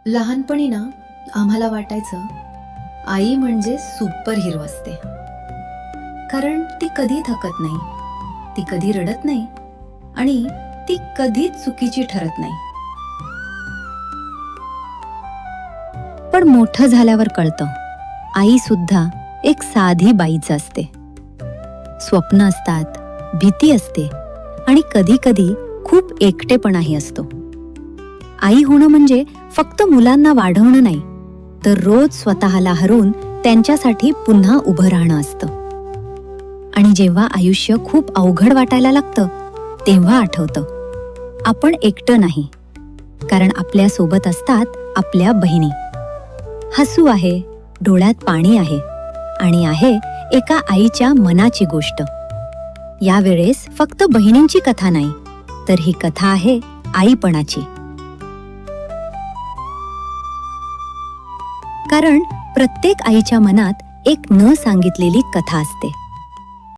लहानपणी ना आम्हाला वाटायचं आई म्हणजे सुपर हिरो असते, कारण ती कधी थकत नाही, ती कधी रडत नाही आणि ती कधीच चुकीची ठरत नाही. पण मोठं झाल्यावर कळतं, आई सुद्धा एक साधी बाईच असते. स्वप्न असतात, भीती असते आणि कधी कधी खूप एकटेपणाही असतो. आई होणं म्हणजे फक्त मुलांना वाढवणं नाही, तर रोज स्वतःला हरवून त्यांच्यासाठी पुन्हा उभं राहणं असतं. आणि जेव्हा आयुष्य खूप अवघड वाटायला लागतं, तेव्हा आठवतं आपण एकटं नाही, कारण आपल्या सोबत असतात आपल्या बहिणी. हसू आहे, डोळ्यात पाणी आहे आणि आहे एका आईच्या मनाची गोष्ट. यावेळेस फक्त बहिणींची कथा नाही, तर ही कथा आहे आईपणाची. कारण प्रत्येक आईच्या मनात एक न सांगितलेली कथा असते.